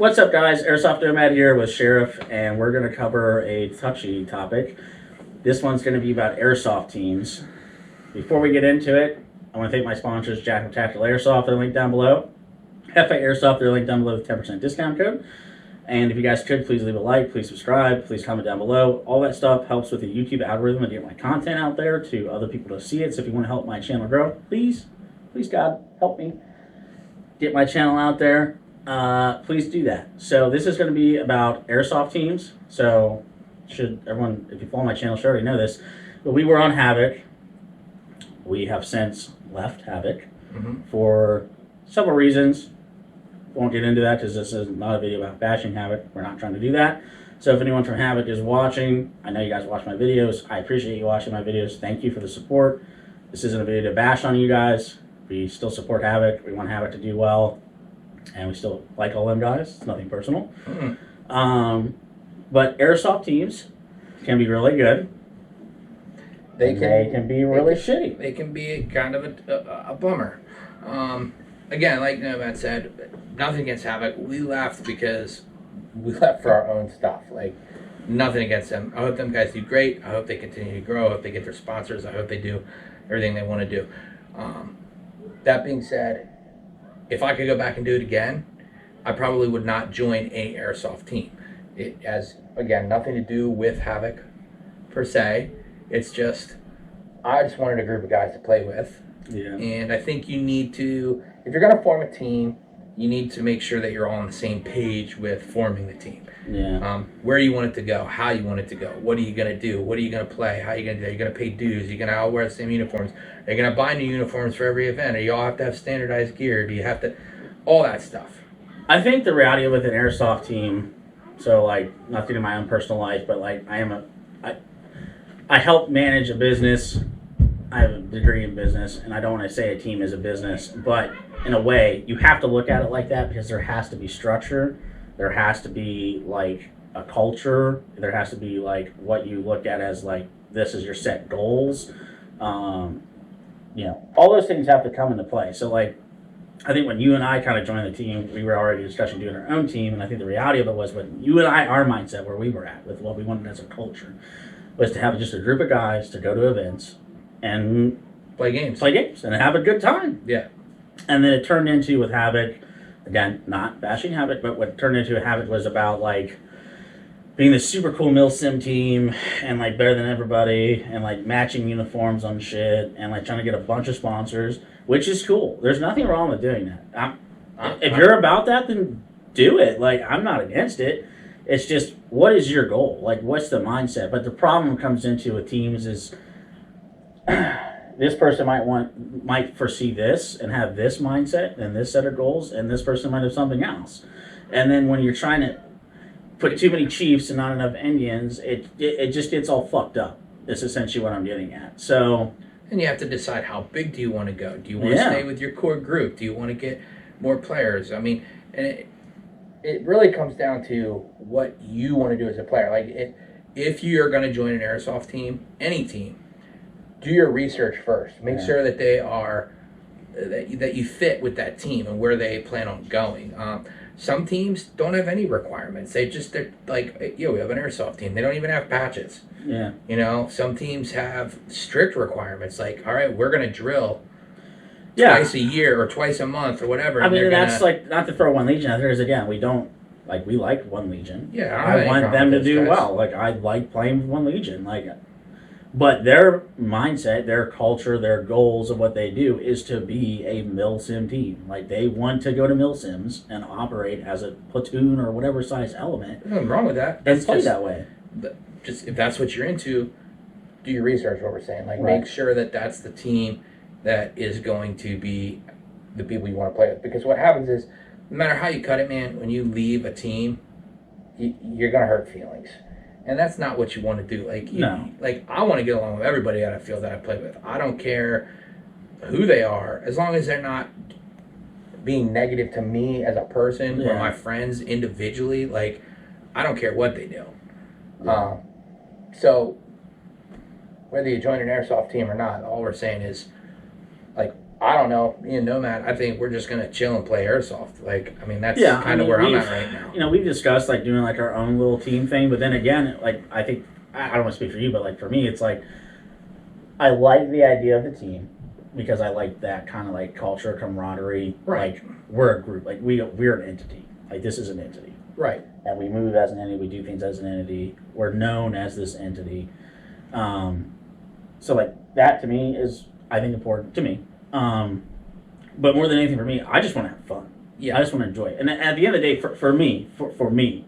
What's up, guys? Airsoft Nomad here with Sheriff, and we're going to cover a touchy topic. This one's going to be about Airsoft Teams. Before we get into it, I want to thank my sponsors, Jackal Tactical Airsoft, they're linked down below. FA Airsoft, they're linked down below with 10% discount code. And if you guys could, please leave a like, please subscribe, please comment down below. All that stuff helps with the YouTube algorithm and get my content out there to other people to see it. So if you want to help my channel grow, please God, help me get my channel out there. Please do that. So this is going to be about Airsoft Teams. So should everyone, if you follow my channel, should already know this, but we were on Havoc. We have since left Havoc for several reasons. Won't get into that because this is not a video about bashing Havoc. We're not trying to do that. So if anyone from Havoc is watching, I know you guys watch my videos. I appreciate you watching my videos. Thank you for the support. This isn't a video to bash on you guys. We still support Havoc. We want Havoc to do well. And we still like all them guys. It's nothing personal. But Airsoft Teams can be really good. They can be really shitty. They can be kind of a bummer. Again, like Nomad said, nothing against Havoc. We left because we left for our own stuff. Like, nothing against them. I hope them guys do great. I hope they continue to grow. I hope they get their sponsors. I hope they do everything they want to do. That being said, if I could go back and do it again, I probably would not join any Airsoft team. It has, again, nothing to do with Havoc per se. It's just, I just wanted a group of guys to play with. Yeah. And I think you need to, if you're going to form a team, you need to make sure that you're all on the same page with forming the team. Yeah. Where you want it to go, how you want it to go, what are you going to do, what are you going to play, how are you going to do, are you going to pay dues, are you going to all wear the same uniforms, are you going to buy new uniforms for every event, or you all have to have standardized gear, do you have to, all that stuff. I think the reality with an Airsoft team, so like, nothing in my own personal life, but like, I help manage a business. I have a degree in business, and I don't want to say a team is a business, but in a way, you have to look at it like that because there has to be structure. There has to be like a culture. There has to be like what you look at as like, this is your set goals. You know, all those things have to come into play. So like, I think when you and I kind of joined the team, we were already discussing doing our own team, and I think the reality of it was when you and I, our mindset where we were at with what we wanted as a culture was to have just a group of guys to go to events and play games and have a good time. Yeah. And then it turned into with Havoc, again, not bashing Havoc, but what turned into Havoc was about like being this super cool MilSim team and like better than everybody and like matching uniforms on shit and like trying to get a bunch of sponsors, which is cool. There's nothing wrong with doing that. If you're about that, then do it. Like, I'm not against it. It's just, what is your goal? Like, what's the mindset? But the problem comes into with teams is this person might foresee this and have this mindset and this set of goals, and this person might have something else. And then when you're trying to put too many chiefs and not enough Indians, it just gets all fucked up. It's essentially what I'm getting at. So, and you have to decide, how big do you want to go? Do you want to stay with your core group? Do you want to get more players? I mean, and it really comes down to what you want to do as a player. Like, if you're going to join an Airsoft team, any team, do your research first. Make sure that they are, that you fit with that team and where they plan on going. Some teams don't have any requirements. They're like, we have an Airsoft team. They don't even have patches. Yeah. You know, some teams have strict requirements. Like, all right, we're going to drill twice a year or twice a month or whatever. I mean, that's like, not to throw One Legion out there, is again, we like One Legion. Yeah, I want them to do well. Like, I like playing with One Legion. Like, but their mindset, their culture, their goals of what they do is to be a MilSim team. Like, they want to go to MilSims and operate as a platoon or whatever size element. There's nothing wrong with that. And play that way. Just if that's what you're into, do your research. What we're saying, like, make sure that that's the team that is going to be the people you want to play with. Because what happens is, no matter how you cut it, man, when you leave a team, you're gonna hurt feelings, and that's not what you want to do. Like, like, I want to get along with everybody that I feel that I play with. I don't care who they are, as long as they're not being negative to me as a person or my friends individually. Like, I don't care what they do. So whether you join an Airsoft team or not, all we're saying is, like, I don't know. Me and Nomad, I think we're just gonna chill and play airsoft. Like, I mean, that's Yeah, kind of where I'm at right now. You know, we've discussed like doing like our own little team thing, but then again, like I think I don't want to speak for you, but like for me, it's like I like the idea of the team because I like that kind of like culture, camaraderie. Right. Like we're a group. Like we're an entity. Like this is an entity. Right. And we move as an entity. We do things as an entity. We're known as this entity. So like that to me is I think important to me. But more than anything for me, I just want to have fun. Yeah. I just want to enjoy it. And at the end of the day, for me,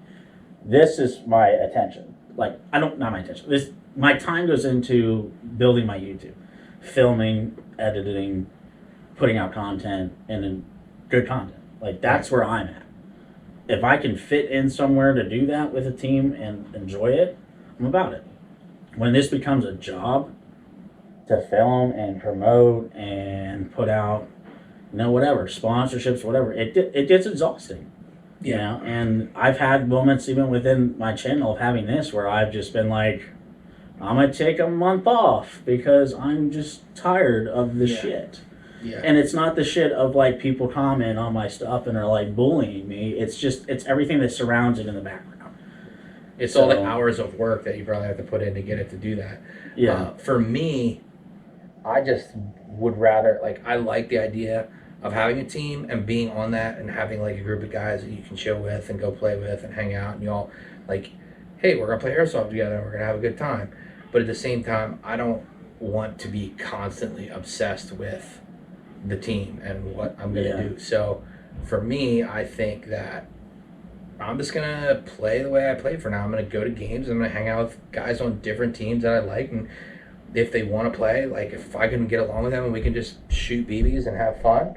this is my attention. Like not my attention. My time goes into building my YouTube, filming, editing, putting out content, and then good content. Like that's where I'm at. If I can fit in somewhere to do that with a team and enjoy it, I'm about it. When this becomes a job to film and promote and put out, whatever, sponsorships, whatever, it gets exhausting. Yeah. You know, and I've had moments even within my channel of having this where I've just been like, I'm going to take a month off because I'm just tired of the shit. Yeah. And it's not the shit of like people comment on my stuff and are like bullying me. It's everything that surrounds it in the background. It's all the hours of work that you probably have to put in to get it to do that. Yeah. For me, I just would rather, like, I like the idea of having a team and being on that and having like a group of guys that you can chill with and go play with and hang out and you all like, hey, we're gonna play airsoft together and we're gonna have a good time. But at the same time, I don't want to be constantly obsessed with the team and what I'm gonna do. So for me, I think that I'm just gonna play the way I play for now. I'm gonna go to games. I'm gonna hang out with guys on different teams that I like, and if they want to play, like if I can get along with them and we can just shoot BBs and have fun,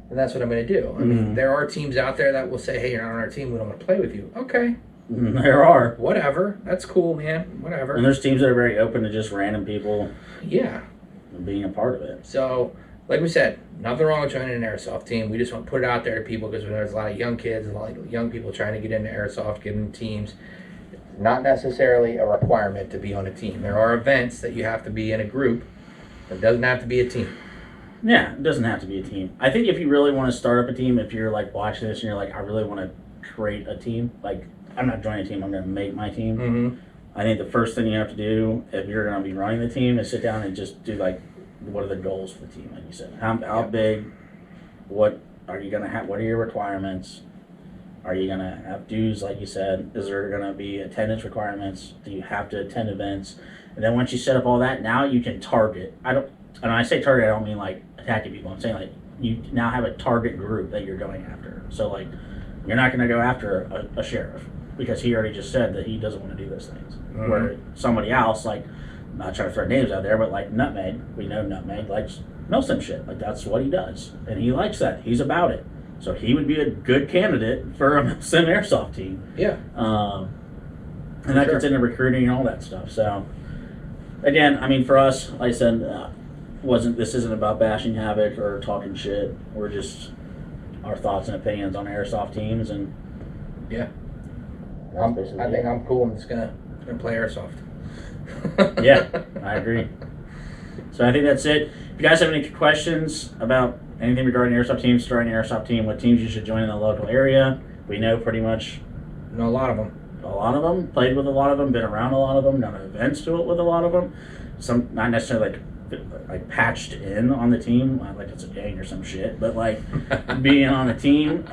then that's what I'm gonna do. I mean, there are teams out there that will say, "Hey, you're not on our team. We don't want to play with you." Okay. There are. Whatever. That's cool, man. Whatever. And there's teams that are very open to just random people being a part of it. So, like we said, nothing wrong with joining an airsoft team. We just want to put it out there to people because there's a lot of young kids, a lot of young people trying to get into airsoft, get into teams. Not necessarily a requirement to be on a team. There are events that you have to be in a group. It doesn't have to be a team. Yeah, it doesn't have to be a team. I think if you really want to start up a team, if you're like watching this and you're like, I really want to create a team, like I'm not joining a team, I'm going to make my team. Mm-hmm. I think the first thing you have to do if you're going to be running the team is sit down and just do like, what are the goals for the team? Like you said, how big? What are you going to have? What are your requirements? Are you going to have dues, like you said? Is there going to be attendance requirements? Do you have to attend events? And then once you set up all that, now you can target. And when I say target, I don't mean like attacking people. I'm saying like you now have a target group that you're going after. So like you're not going to go after a sheriff because he already just said that he doesn't want to do those things. Mm-hmm. Where somebody else, like, I'm not trying to throw names out there, but like Nutmeg, we know Nutmeg likes Milsim shit. Like that's what he does. And he likes that. He's about it. So he would be a good candidate for a Milsim airsoft team. Yeah. And that gets into recruiting and all that stuff. So again, I mean, for us, like I said, this isn't about bashing Havoc or talking shit. We're just our thoughts and opinions on airsoft teams, and yeah, I think I'm cool. I'm just gonna play airsoft. Yeah, I agree. So I think that's it. If you guys have any questions about anything regarding airsoft teams, starting an airsoft team, what teams you should join in the local area, we know pretty much. Know a lot of them. Played with a lot of them, been around a lot of them, done events to it with a lot of them. Some not necessarily like patched in on the team, like it's a gang or some shit, but like being on a team.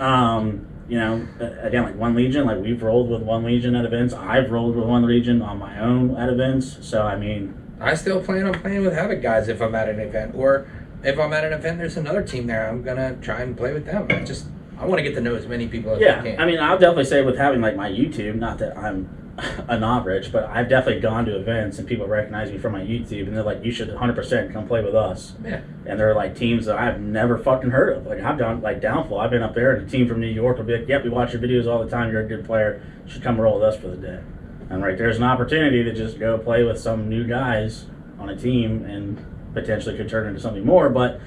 Again, like One Legion, like we've rolled with One Legion at events. I've rolled with One Legion on my own at events. So I mean, I still plan on playing with Havoc guys if I'm at an event, or if I'm at an event, there's another team there. I'm gonna try and play with them. I want to get to know as many people as I can. I mean, I'll definitely say with having like my YouTube, not that I'm a knob rich, but I've definitely gone to events and people recognize me from my YouTube and they're like, you should 100% come play with us. Yeah. And they're like teams that I've never fucking heard of. Like I've done like Downfall. I've been up there and a team from New York will be like, yep, we watch your videos all the time. You're a good player. You should come roll with us for the day. And right there's an opportunity to just go play with some new guys on a team and potentially could turn into something more. But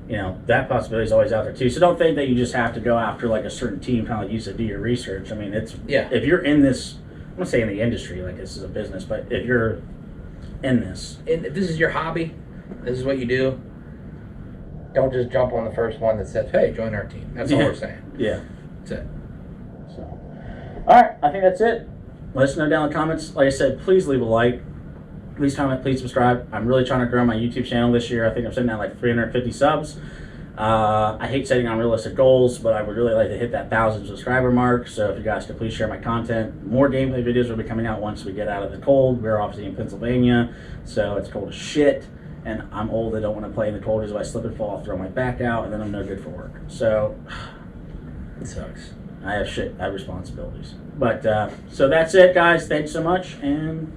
you know, that possibility is always out there too. So don't think that you just have to go after like a certain team, kind of like you said, do your research. I mean, if you're in this, I'm gonna say in the industry, like this is a business, but if you're in this, and if this is your hobby, this is what you do, don't just jump on the first one that says, "Hey, join our team." That's all we're saying. Yeah. That's it. So, all right, I think that's it. Let us know down in the comments. Like I said, please leave a like. Please comment, please subscribe. I'm really trying to grow my YouTube channel this year. I think I'm sitting at like 350 subs. I hate setting unrealistic goals, but I would really like to hit that 1,000 subscriber mark. So if you guys could please share my content. More gameplay videos will be coming out once we get out of the cold. We're obviously in Pennsylvania, so it's cold as shit. And I'm old. I don't want to play in the cold because if I slip and fall, I'll throw my back out, and then I'm no good for work. So It sucks. I have responsibilities. But so that's it, guys. Thanks so much, and